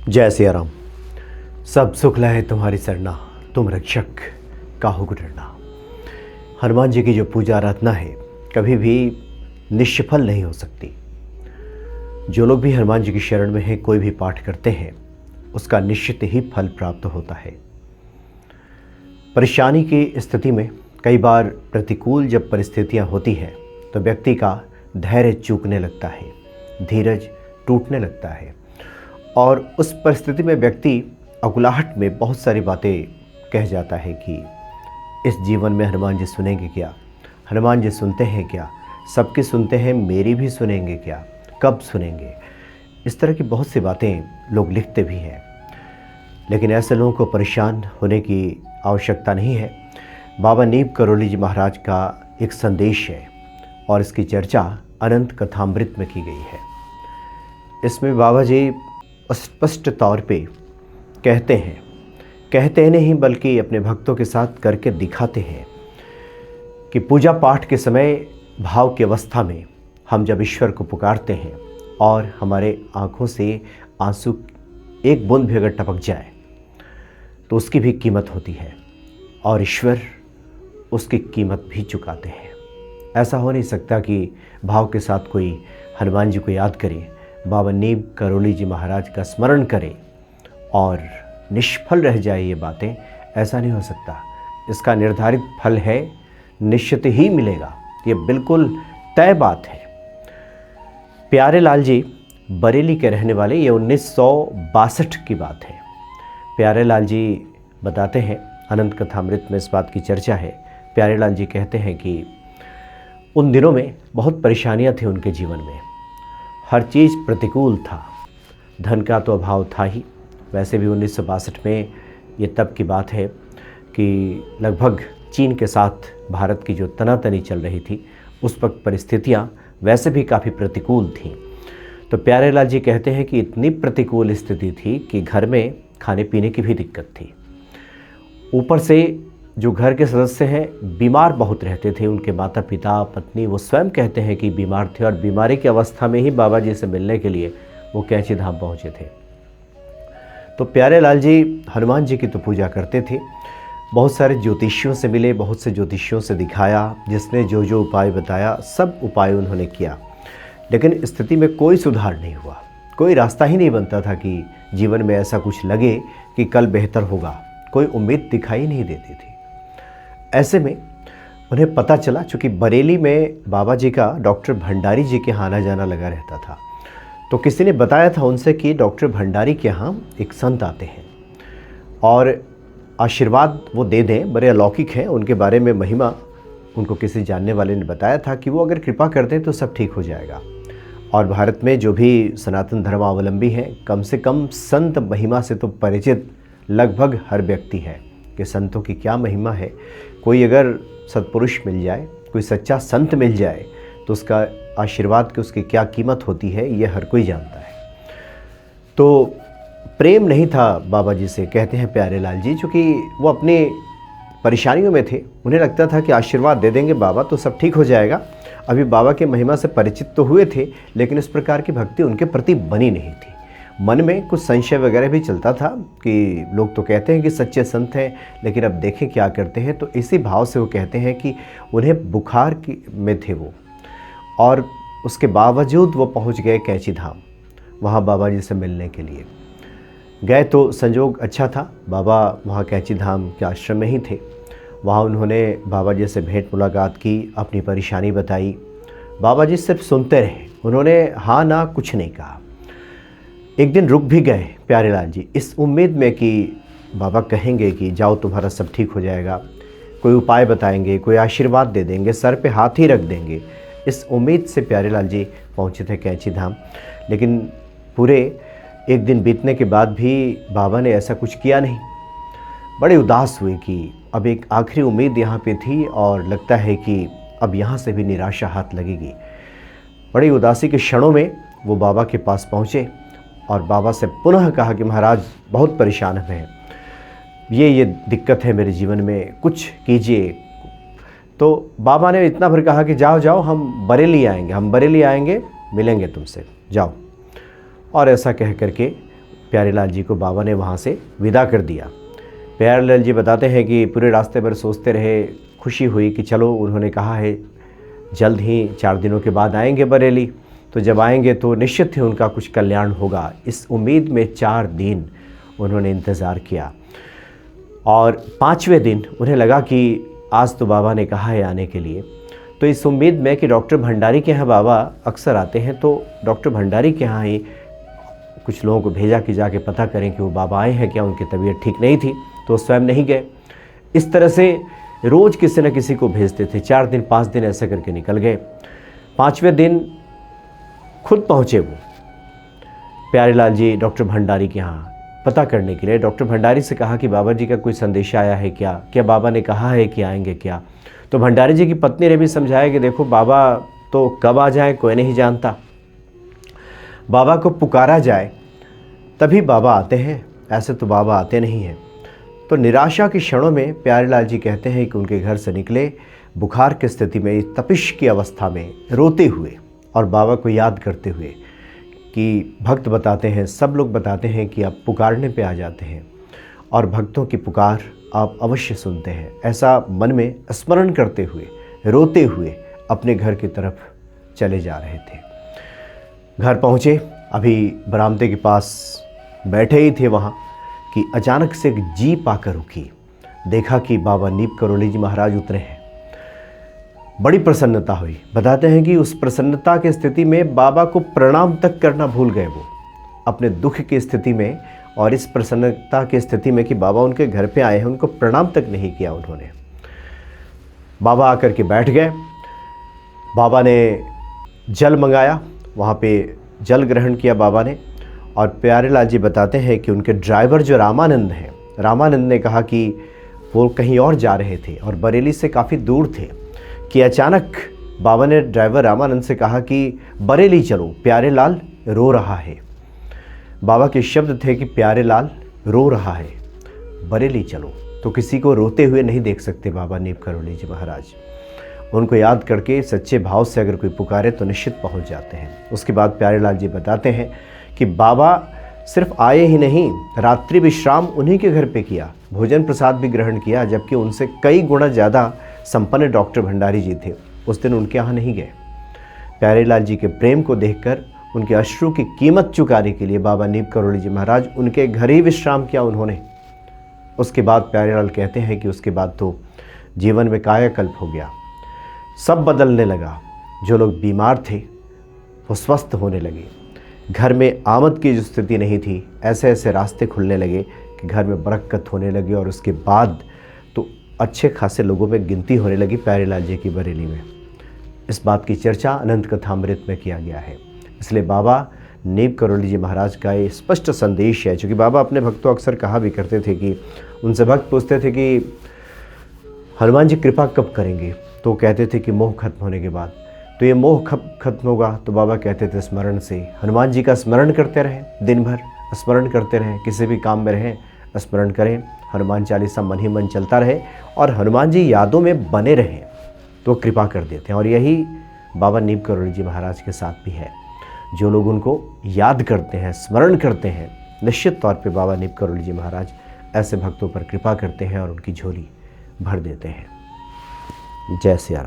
जय सिया राम। सब सुख लहे तुम्हारी सरना, तुम रक्षक काहू को डरना। हनुमान जी की जो पूजा आराधना है कभी भी निष्फल नहीं हो सकती। जो लोग भी हनुमान जी की शरण में हैं, कोई भी पाठ करते हैं, उसका निश्चित ही फल प्राप्त होता है। परेशानी की स्थिति में कई बार प्रतिकूल जब परिस्थितियां होती हैं तो व्यक्ति का धैर्य चूकने लगता है, धीरज टूटने लगता है और उस परिस्थिति में व्यक्ति अकुलाहट में बहुत सारी बातें कह जाता है कि इस जीवन में हनुमान जी सुनेंगे क्या, हनुमान जी सुनते हैं क्या, सबकी सुनते हैं, मेरी भी सुनेंगे क्या, कब सुनेंगे। इस तरह की बहुत सी बातें लोग लिखते भी हैं, लेकिन ऐसे लोगों को परेशान होने की आवश्यकता नहीं है। बाबा नीम करोली जी महाराज का एक संदेश है और इसकी चर्चा अनंत कथामृत में की गई है। इसमें बाबा जी स्पष्ट तौर पे कहते नहीं बल्कि अपने भक्तों के साथ करके दिखाते हैं कि पूजा पाठ के समय भाव की अवस्था में हम जब ईश्वर को पुकारते हैं और हमारे आँखों से आंसू एक बूंद भी अगर टपक जाए तो उसकी भी कीमत होती है और ईश्वर उसकी कीमत भी चुकाते हैं। ऐसा हो नहीं सकता कि भाव के साथ कोई हनुमान जी को याद करे, बाबा नीम करोली जी महाराज का स्मरण करे और निष्फल रह जाए ये बातें। ऐसा नहीं हो सकता। इसका निर्धारित फल है, निश्चित ही मिलेगा, ये बिल्कुल तय बात है। प्यारे लाल जी बरेली के रहने वाले, ये 1962 की बात है। प्यारे लाल जी बताते हैं, अनंत कथामृत में इस बात की चर्चा है। प्यारे लाल जी कहते हैं कि उन दिनों में बहुत परेशानियां थी उनके जीवन में, हर चीज़ प्रतिकूल था, धन का तो अभाव था ही। वैसे भी 1962 में ये तब की बात है कि लगभग चीन के साथ भारत की जो तनातनी चल रही थी, उस वक्त परिस्थितियाँ वैसे भी काफ़ी प्रतिकूल थीं। तो प्यारे लाल जी कहते हैं कि इतनी प्रतिकूल स्थिति थी कि घर में खाने पीने की भी दिक्कत थी। ऊपर से जो घर के सदस्य हैं बीमार बहुत रहते थे, उनके माता पिता पत्नी वो स्वयं कहते हैं कि बीमार थे और बीमारी की अवस्था में ही बाबा जी से मिलने के लिए वो कैंची धाम पहुँचे थे। तो प्यारे लाल जी हनुमान जी की तो पूजा करते थे, बहुत सारे ज्योतिषियों से मिले, बहुत से ज्योतिषियों से दिखाया, जिसने जो जो उपाय बताया सब उपाय उन्होंने किया, लेकिन स्थिति में कोई सुधार नहीं हुआ। कोई रास्ता ही नहीं बनता था कि जीवन में ऐसा कुछ लगे कि कल बेहतर होगा, कोई उम्मीद दिखाई नहीं देती थी। ऐसे में उन्हें पता चला, चूँकि बरेली में बाबा जी का डॉक्टर भंडारी जी के यहाँ आना जाना लगा रहता था, तो किसी ने बताया था उनसे कि डॉक्टर भंडारी के यहाँ एक संत आते हैं और आशीर्वाद वो दे दें, बड़े अलौकिक हैं, उनके बारे में महिमा उनको किसी जानने वाले ने बताया था कि वो अगर कृपा कर दें तो सब ठीक हो जाएगा। और भारत में जो भी सनातन धर्मावलंबी हैं, कम से कम संत महिमा से तो परिचित लगभग हर व्यक्ति है कि संतों की क्या महिमा है। कोई अगर सत्पुरुष मिल जाए, कोई सच्चा संत मिल जाए तो उसका आशीर्वाद की उसकी क्या कीमत होती है, ये हर कोई जानता है। तो प्रेम नहीं था बाबा जी से, कहते हैं प्यारे लाल जी, चूँकि वो अपने परेशानियों में थे, उन्हें लगता था कि आशीर्वाद दे देंगे बाबा तो सब ठीक हो जाएगा। अभी बाबा के महिमा से परिचित तो हुए थे, लेकिन इस प्रकार की भक्ति उनके प्रति बनी नहीं थी। मन में कुछ संशय वगैरह भी चलता था कि लोग तो कहते हैं कि सच्चे संत हैं, लेकिन अब देखें क्या करते हैं। तो इसी भाव से वो कहते हैं कि उन्हें बुखार में थे वो, और उसके बावजूद वो पहुंच गए कैंची धाम, वहाँ बाबा जी से मिलने के लिए गए। तो संजोग अच्छा था, बाबा वहाँ कैंची धाम के आश्रम में ही थे। वहाँ उन्होंने बाबा जी से भेंट मुलाकात की, अपनी परेशानी बताई। बाबा जी सिर्फ सुनते रहे, उन्होंने हाँ ना कुछ नहीं कहा। एक दिन रुक भी गए प्यारे लाल जी, इस उम्मीद में कि बाबा कहेंगे कि जाओ तुम्हारा सब ठीक हो जाएगा, कोई उपाय बताएंगे, कोई आशीर्वाद दे देंगे, सर पे हाथ ही रख देंगे। इस उम्मीद से प्यारे लाल जी पहुँचे थे कैंची धाम, लेकिन पूरे एक दिन बीतने के बाद भी बाबा ने ऐसा कुछ किया नहीं। बड़े उदास हुए कि अब एक आखिरी उम्मीद यहाँ पे थी और लगता है कि अब यहाँ से भी निराशा हाथ लगेगी। बड़ी उदासी के क्षणों में वो बाबा के पास पहुँचे और बाबा से पुनः कहा कि महाराज बहुत परेशान हैं, ये दिक्कत है मेरे जीवन में, कुछ कीजिए। तो बाबा ने इतना भर कहा कि जाओ जाओ, हम बरेली आएंगे, मिलेंगे तुमसे, जाओ। और ऐसा कह करके प्यारेलाल जी को बाबा ने वहाँ से विदा कर दिया। प्यारेलाल जी बताते हैं कि पूरे रास्ते भर सोचते रहे, खुशी हुई कि चलो उन्होंने कहा है जल्द ही 4 दिनों के बाद आएंगे बरेली, तो जब आएंगे तो निश्चित ही उनका कुछ कल्याण होगा। इस उम्मीद में 4 दिन उन्होंने इंतज़ार किया और 5वें दिन उन्हें लगा कि आज तो बाबा ने कहा है आने के लिए। तो इस उम्मीद में कि डॉक्टर भंडारी के यहाँ बाबा अक्सर आते हैं, तो डॉक्टर भंडारी के यहाँ ही कुछ लोगों को भेजा कि जाके पता करें कि वो बाबा आए हैं क्या, उनकी तबीयत ठीक नहीं थी, तो स्वयं नहीं गए। इस तरह से रोज़ किसी न किसी को भेजते थे। 4 दिन 5 दिन ऐसे करके निकल गए। 5वें दिन खुद पहुँचे वो प्यारेलाल जी डॉक्टर भंडारी के यहाँ पता करने के लिए। डॉक्टर भंडारी से कहा कि बाबा जी का कोई संदेश आया है क्या, क्या बाबा ने कहा है कि आएंगे क्या। तो भंडारी जी की पत्नी ने भी समझाया कि देखो बाबा तो कब आ जाए कोई नहीं जानता, बाबा को पुकारा जाए तभी बाबा आते हैं, ऐसे तो बाबा आते नहीं हैं। तो निराशा की क्षणों में प्यारेलाल जी कहते हैं कि उनके घर से निकले बुखार की स्थिति में, तपिश की अवस्था में, रोते हुए और बाबा को याद करते हुए कि भक्त बताते हैं, सब लोग बताते हैं कि आप पुकारने पे आ जाते हैं और भक्तों की पुकार आप अवश्य सुनते हैं। ऐसा मन में स्मरण करते हुए, रोते हुए अपने घर की तरफ चले जा रहे थे। घर पहुँचे, अभी बरामदे के पास बैठे ही थे वहाँ कि अचानक से एक जीप आकर रुकी। देखा कि बाबा नीप करोली जी महाराज उतरे हैं। बड़ी प्रसन्नता हुई। बताते हैं कि उस प्रसन्नता की स्थिति में बाबा को प्रणाम तक करना भूल गए वो, अपने दुख की स्थिति में और इस प्रसन्नता की स्थिति में कि बाबा उनके घर पे आए हैं, उनको प्रणाम तक नहीं किया उन्होंने। बाबा आकर के बैठ गए। बाबा ने जल मंगाया, वहाँ पे जल ग्रहण किया बाबा ने। और प्यारेलाल जी बताते हैं कि उनके ड्राइवर जो रामानंद हैं, रामानंद ने कहा कि वो कहीं और जा रहे थे और बरेली से काफ़ी दूर थे, कि अचानक बाबा ने ड्राइवर रामानंद से कहा कि बरेली चलो, प्यारेलाल रो रहा है। बाबा के शब्द थे कि प्यारेलाल रो रहा है, बरेली चलो। तो किसी को रोते हुए नहीं देख सकते बाबा नीप करोली जी महाराज। उनको याद करके सच्चे भाव से अगर कोई पुकारे तो निश्चित पहुंच जाते हैं। उसके बाद प्यारेलाल जी बताते हैं कि बाबा सिर्फ आए ही नहीं, रात्रि विश्राम उन्हीं के घर पे किया, भोजन प्रसाद भी ग्रहण किया, जबकि उनसे कई गुना ज़्यादा संपन्न डॉक्टर भंडारी जी थे, उस दिन उनके यहाँ नहीं गए। प्यारेलाल जी के प्रेम को देखकर उनके अश्रु की कीमत चुकाने के लिए बाबा नीप करोली जी महाराज उनके घर ही विश्राम किया उन्होंने। उसके बाद प्यारेलाल कहते हैं कि उसके बाद तो जीवन में कायाकल्प हो गया, सब बदलने लगा। जो लोग बीमार थे वो स्वस्थ होने लगे, घर में आमद की जो स्थिति नहीं थी, ऐसे ऐसे रास्ते खुलने लगे कि घर में बरकत होने लगी। और उसके बाद तो अच्छे खासे लोगों में गिनती होने लगी प्यारेलाल जी की बरेली में। इस बात की चर्चा अनंत कथामृत में किया गया है। इसलिए बाबा नीप करोली जी महाराज का ये स्पष्ट संदेश है, क्योंकि बाबा अपने भक्तों अक्सर कहा भी करते थे कि उनसे भक्त पूछते थे कि हनुमान जी कृपा कब करेंगे, तो कहते थे कि मोह खत्म होने के बाद। तो ये मोह कब खत्म होगा, तो बाबा कहते थे स्मरण से। हनुमान जी का स्मरण करते रहें, दिन भर स्मरण करते रहें, किसी भी काम में रहें स्मरण करें, हनुमान चालीसा मन ही मन चलता रहे और हनुमान जी यादों में बने रहें तो कृपा कर देते हैं। और यही बाबा नीप करोली जी महाराज के साथ भी है। जो लोग उनको याद करते हैं, स्मरण करते हैं, निश्चित तौर पे बाबा नीप करोली जी महाराज ऐसे भक्तों पर कृपा करते हैं और उनकी झोली भर देते हैं। जय सिया राम।